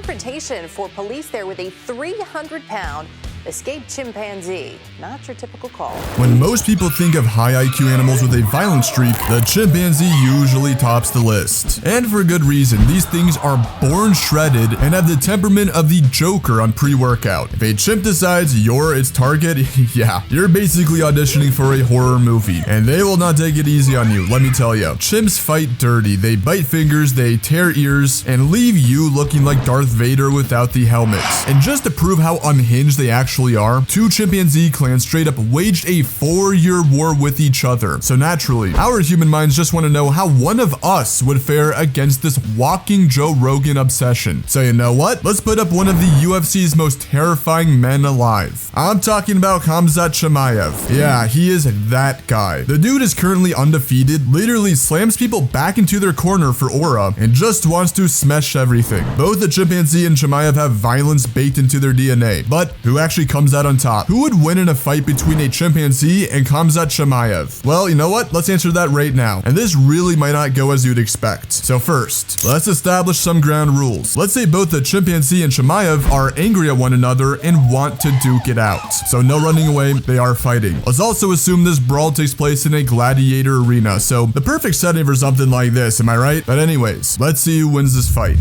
confrontation for police there with a 300-pound escaped chimpanzee. Not your typical call. When most people think of high IQ animals with a violent streak, the chimpanzee usually tops the list. And for good reason. These things are born shredded and have the temperament of the Joker on pre-workout. If a chimp decides you're its target, yeah, you're basically auditioning for a horror movie. And they will not take it easy on you, let me tell you. Chimps fight dirty. They bite fingers, they tear ears, and leave you looking like Darth Vader without the helmets. And just to prove how unhinged they actually are, two chimpanzee clans straight up waged a 4-year war with each other. So naturally, our human minds just want to know how one of us would fare against this walking Joe Rogan obsession. So you know what? Let's put up one of the UFC's most terrifying men alive. I'm talking about Khamzat Chimaev. Yeah, he is that guy. The dude is currently undefeated, literally slams people back into their corner for aura, and just wants to smash everything. Both the chimpanzee and Chimaev have violence baked into their DNA, but who actually comes out on top? Who would win in a fight between a chimpanzee and Khamzat Chimaev? Well, you know what? Let's answer that right now. And this really might not go as you'd expect. So first, let's establish some ground rules. Let's say both the chimpanzee and Chimaev are angry at one another and want to duke it out. So no running away, they are fighting. Let's also assume this brawl takes place in a gladiator arena. So the perfect setting for something like this, am I right? But anyways, let's see who wins this fight.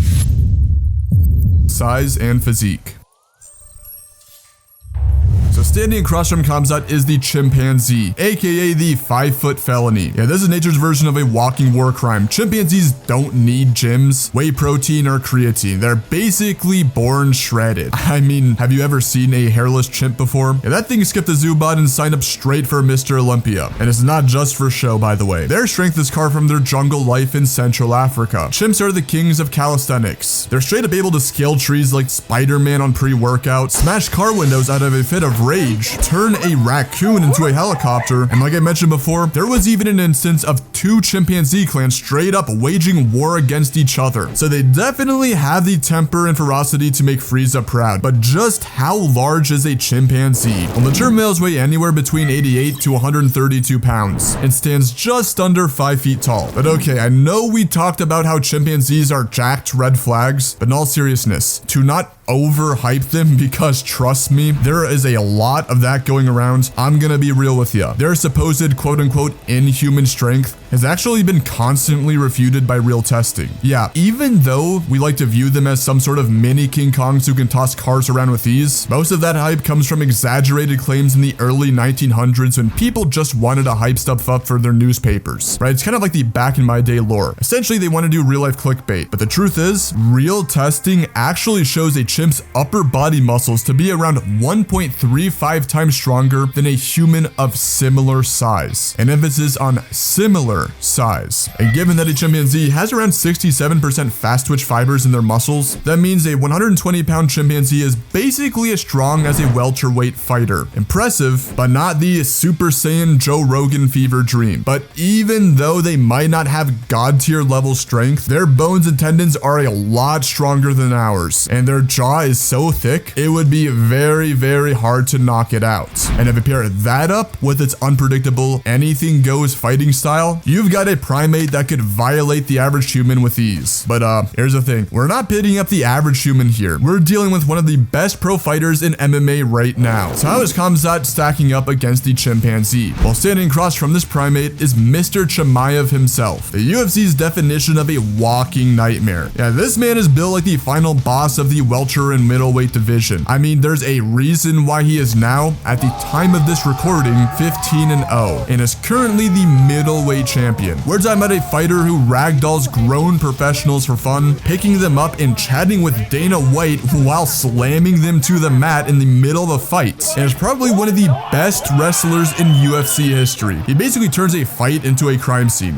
Size and physique. So standing across from Khamzat is the chimpanzee, aka the 5-foot felony. Yeah, this is nature's version of a walking war crime. Chimpanzees don't need gyms, whey protein, or creatine. They're basically born shredded. I mean, have you ever seen a hairless chimp before? Yeah, that thing skipped the zoo bot and signed up straight for Mr. Olympia. And it's not just for show, by the way. Their strength is carved from their jungle life in Central Africa. Chimps are the kings of calisthenics. They're straight up able to scale trees like Spider-Man on pre-workout, smash car windows out of a fit of rage, turn a raccoon into a helicopter, and like I mentioned before, there was even an instance of two chimpanzee clans straight up waging war against each other. So they definitely have the temper and ferocity to make Frieza proud, but just how large is a chimpanzee? Well, mature males weigh anywhere between 88 to 132 pounds and stands just under 5 feet tall. But okay, I know we talked about how chimpanzees are jacked red flags, but in all seriousness, to not overhype them, because trust me, there is a lot of that going around. I'm gonna be real with you. Their supposed quote-unquote inhuman strength has actually been constantly refuted by real testing. Yeah, even though we like to view them as some sort of mini King Kongs who can toss cars around with ease, most of that hype comes from exaggerated claims in the early 1900s when people just wanted to hype stuff up for their newspapers, right? It's kind of like the back in my day lore. Essentially, they want to do real life clickbait, but the truth is, real testing actually shows a chimp's upper body muscles to be around 1.35 times stronger than a human of similar size. An emphasis on similar size. And given that a chimpanzee has around 67% fast twitch fibers in their muscles, that means a 120-pound chimpanzee is basically as strong as a welterweight fighter. Impressive, but not the Super Saiyan Joe Rogan fever dream. But even though they might not have god tier level strength, their bones and tendons are a lot stronger than ours, and their jaw is so thick, it would be very, very hard to knock it out. And if you pair that up with its unpredictable anything goes fighting style, you've got a primate that could violate the average human with ease. But here's the thing, we're not pitting up the average human here. We're dealing with one of the best pro fighters in MMA right now. So how is Khamzat stacking up against the chimpanzee? Well, standing across from this primate is Mr. Chimaev himself, the UFC's definition of a walking nightmare. Yeah, this man is built like the final boss of the welter and middleweight division. I mean, there's a reason why he is now, at the time of this recording, 15-0, and is currently the middleweight champion. We're talking about a fighter who ragdolls grown professionals for fun, picking them up and chatting with Dana White while slamming them to the mat in the middle of a fight, and is probably one of the best wrestlers in UFC history. He basically turns a fight into a crime scene.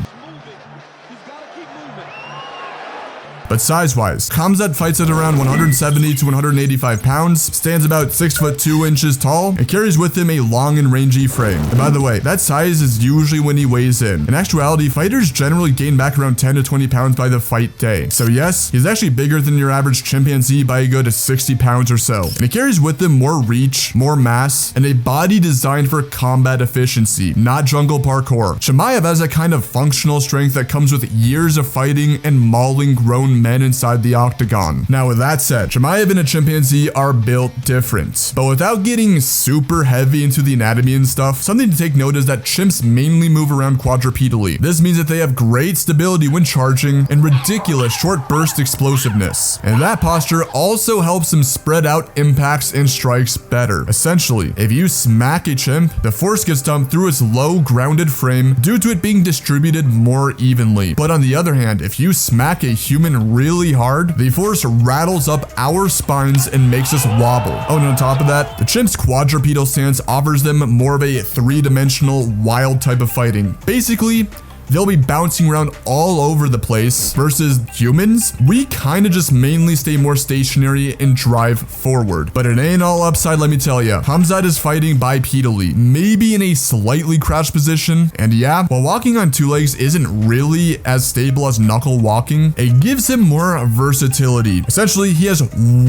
But size-wise, Khamzat fights at around 170 to 185 pounds, stands about 6 foot 2 inches tall, and carries with him a long and rangy frame. And by the way, that size is usually when he weighs in. In actuality, fighters generally gain back around 10 to 20 pounds by the fight day. So yes, he's actually bigger than your average chimpanzee by a good 60 pounds or so. And he carries with him more reach, more mass, and a body designed for combat efficiency, not jungle parkour. Chimaev has a kind of functional strength that comes with years of fighting and mauling grown strong men inside the octagon. Now with that said, Chimaev and a chimpanzee are built different, but without getting super heavy into the anatomy and stuff, something to take note is that chimps mainly move around quadrupedally. This means that they have great stability when charging and ridiculous short burst explosiveness, and that posture also helps them spread out impacts and strikes better. Essentially, if you smack a chimp, the force gets dumped through its low grounded frame due to it being distributed more evenly. But on the other hand, if you smack a human really hard, the force rattles up our spines and makes us wobble. Oh, and on top of that, the chimp's quadrupedal stance offers them more of a three-dimensional wild type of fighting. Basically, they'll be bouncing around all over the place versus humans. We kind of just mainly stay more stationary and drive forward. But it ain't all upside, let me tell ya. Khamzat is fighting bipedally, maybe in a slightly crouched position. And yeah, while walking on two legs isn't really as stable as knuckle walking, it gives him more versatility. Essentially, he has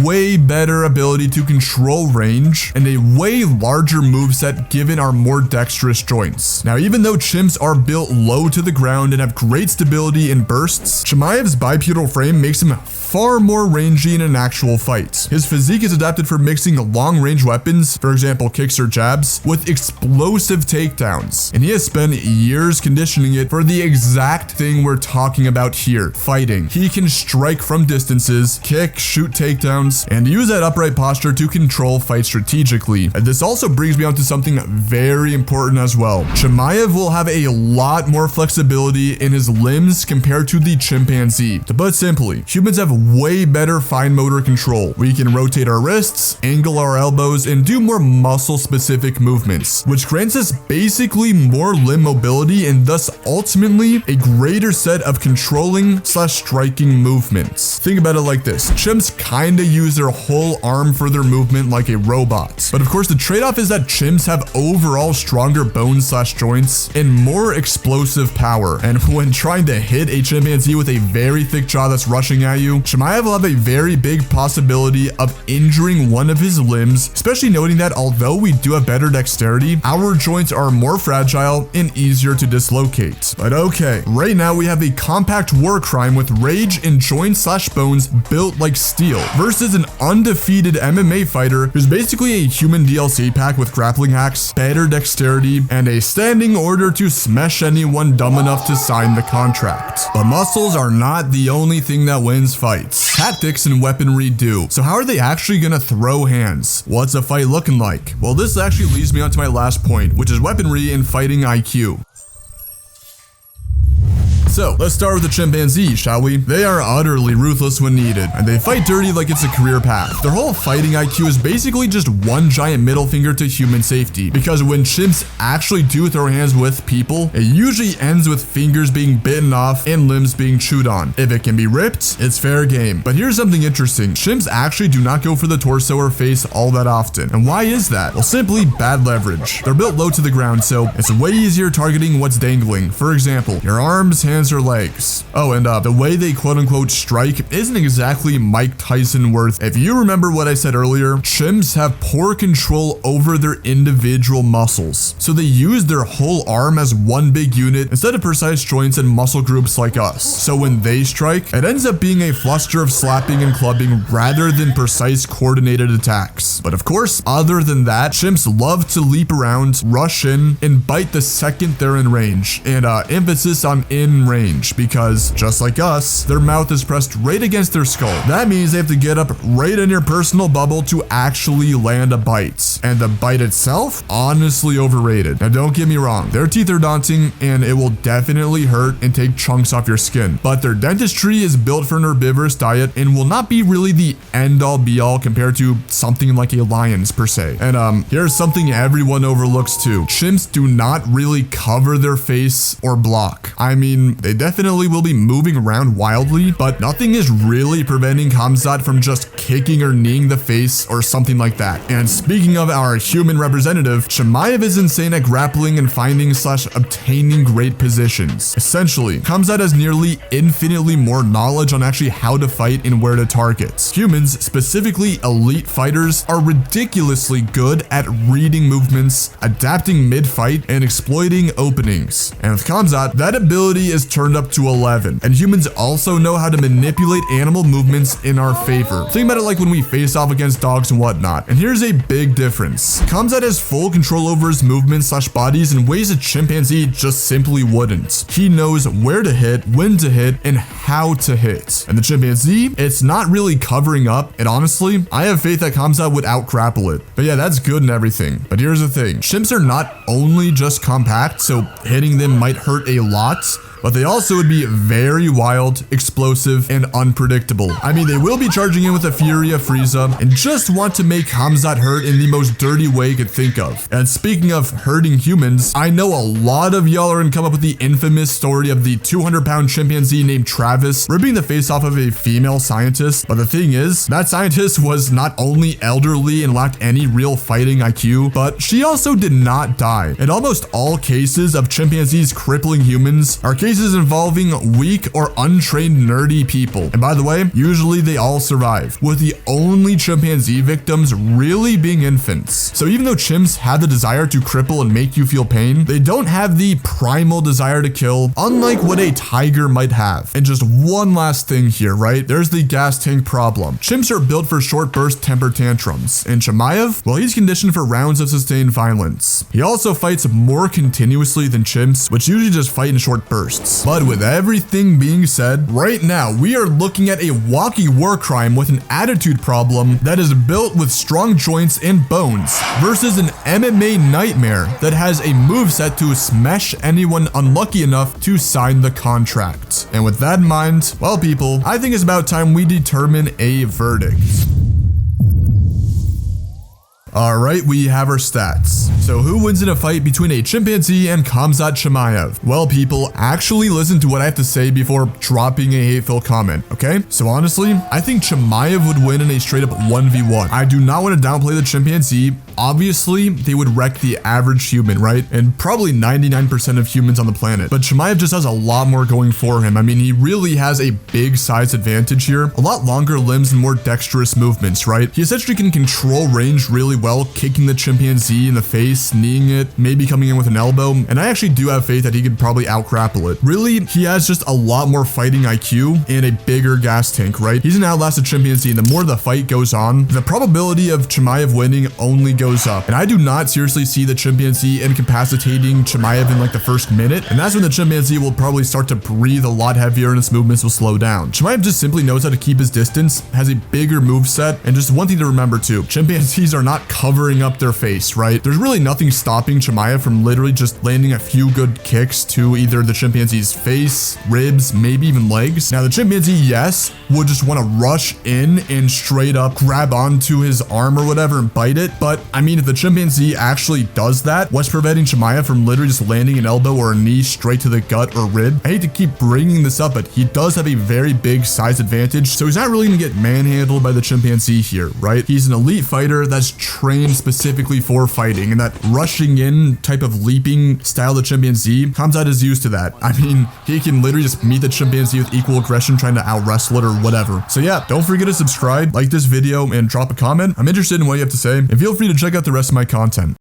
way better ability to control range and a way larger moveset given our more dexterous joints. Now, even though chimps are built low to the ground and have great stability in bursts, Chimaev's bipedal frame makes him far more rangy in an actual fight. His physique is adapted for mixing long-range weapons, for example kicks or jabs, with explosive takedowns, and he has spent years conditioning it for the exact thing we're talking about here, fighting. He can strike from distances, kick, shoot takedowns, and use that upright posture to control fight strategically. And this also brings me on to something very important as well. Chimaev will have a lot more flexibility in his limbs compared to the chimpanzee. To put it simply, humans have way better fine motor control. We can rotate our wrists, angle our elbows, and do more muscle-specific movements, which grants us basically more limb mobility and thus ultimately a greater set of controlling/striking movements. Think about it like this. Chimps kinda use their whole arm for their movement like a robot. But of course, the trade-off is that chimps have overall stronger bones/joints and more explosive power. And when trying to hit a chimpanzee with a very thick jaw that's rushing at you, Chimaev will have a very big possibility of injuring one of his limbs, especially noting that although we do have better dexterity, our joints are more fragile and easier to dislocate. But okay, right now we have a compact war crime with rage and joints/bones built like steel versus an undefeated MMA fighter who's basically a human DLC pack with grappling hacks, better dexterity, and a standing order to smash anyone dumb enough to sign the contract. But muscles are not the only thing that wins fights. Tactics and weaponry do. So how are they actually gonna throw hands? What's a fight looking like? Well, this actually leads me on to my last point, which is weaponry and fighting IQ. So, let's start with the chimpanzee, shall we? They are utterly ruthless when needed, and they fight dirty like it's a career path. Their whole fighting IQ is basically just one giant middle finger to human safety, because when chimps actually do throw hands with people, it usually ends with fingers being bitten off and limbs being chewed on. If it can be ripped, it's fair game. But here's something interesting. Chimps actually do not go for the torso or face all that often. And why is that? Well, simply bad leverage. They're built low to the ground, so it's way easier targeting what's dangling. For example, your arms, hands, or legs. Oh, and the way they quote-unquote strike isn't exactly Mike Tyson worth. If you remember what I said earlier, chimps have poor control over their individual muscles, so they use their whole arm as one big unit instead of precise joints and muscle groups like us. So when they strike, it ends up being a fluster of slapping and clubbing rather than precise coordinated attacks. But of course, other than that, chimps love to leap around, rush in, and bite the second they're in range, and emphasis on in range, because just like us, their mouth is pressed right against their skull. That means they have to get up right in your personal bubble to actually land a bite. And the bite itself, honestly overrated. Now don't get me wrong, their teeth are daunting and it will definitely hurt and take chunks off your skin, but their dentistry is built for an herbivorous diet and will not be really the end all be all compared to something like a lion's per se. And here's something everyone overlooks too. Chimps do not really cover their face or block. I mean, they definitely will be moving around wildly, but nothing is really preventing Khamzat from just kicking or kneeing the face or something like that. And speaking of our human representative, Chimaev is insane at grappling and finding/obtaining great positions. Essentially, Khamzat has nearly infinitely more knowledge on actually how to fight and where to target. Humans, specifically elite fighters, are ridiculously good at reading movements, adapting mid-fight, and exploiting openings. And with Khamzat, that ability is is turned up to 11. And humans also know how to manipulate animal movements in our favor. Think about it like when we face off against dogs and whatnot. And here's a big difference. Khamzat has full control over his movements / bodies in ways a chimpanzee just simply wouldn't. He knows where to hit, when to hit, and how to hit. And the chimpanzee, it's not really covering up, and honestly, I have faith that Khamzat would out-grapple it. But yeah, that's good and everything. But here's the thing. Chimps are not only just compact, so hitting them might hurt a lot, but they also would be very wild, explosive, and unpredictable. I mean, they will be charging in with a fury of Frieza and just want to make Khamzat hurt in the most dirty way you could think of. And speaking of hurting humans, I know a lot of y'all are gonna come up with the infamous story of the 200-pound chimpanzee named Travis ripping the face off of a female scientist. But the thing is, that scientist was not only elderly and lacked any real fighting IQ, but she also did not die. In almost all cases of chimpanzees crippling humans are cases involving weak or untrained nerdy people. And by the way, usually they all survive, with the only chimpanzee victims really being infants. So even though chimps have the desire to cripple and make you feel pain, they don't have the primal desire to kill, unlike what a tiger might have. And just one last thing here, right? There's the gas tank problem. Chimps are built for short burst temper tantrums. And Chimaev, well, he's conditioned for rounds of sustained violence. He also fights more continuously than chimps, which usually just fight in short bursts. But with everything being said, right now we are looking at a walking war crime with an attitude problem that is built with strong joints and bones versus an MMA nightmare that has a moveset to smash anyone unlucky enough to sign the contract. And with that in mind, well people, I think it's about time we determine a verdict. Alright, we have our stats. So who wins in a fight between a chimpanzee and Khamzat Chimaev? Well people, actually listen to what I have to say before dropping a hateful comment, okay? So honestly, I think Chimaev would win in a straight up 1v1. I do not want to downplay the chimpanzee. Obviously, they would wreck the average human, right? And probably 99% of humans on the planet. But Chimaev just has a lot more going for him. I mean, he really has a big size advantage here. A lot longer limbs and more dexterous movements, right? He essentially can control range really well, kicking the chimpanzee in the face, kneeing it, maybe coming in with an elbow. And I actually do have faith that he could probably out-grapple it. Really, he has just a lot more fighting IQ and a bigger gas tank, right? He's an outlasted chimpanzee, and the more the fight goes on, the probability of Chimaev winning only goes up. And I do not seriously see the chimpanzee incapacitating Chimaev in like the first minute, and that's when the chimpanzee will probably start to breathe a lot heavier and its movements will slow down. Chimaev just simply knows how to keep his distance, has a bigger moveset, and just one thing to remember too, chimpanzees are not covering up their face, right? There's really nothing stopping Chimaev from literally just landing a few good kicks to either the chimpanzee's face, ribs, maybe even legs. Now the chimpanzee, yes, would just want to rush in and straight up grab onto his arm or whatever and bite it, but I mean, if the chimpanzee actually does that, what's preventing Chimaev from literally just landing an elbow or a knee straight to the gut or rib? I hate to keep bringing this up, but he does have a very big size advantage, so he's not really going to get manhandled by the chimpanzee here, right? He's an elite fighter that's trained specifically for fighting, and that rushing in type of leaping style of the chimpanzee, Khamzat is used to that. I mean, he can literally just meet the chimpanzee with equal aggression trying to out-wrestle it or whatever. So yeah, don't forget to subscribe, like this video, and drop a comment. I'm interested in what you have to say, and feel free to check out the rest of my content.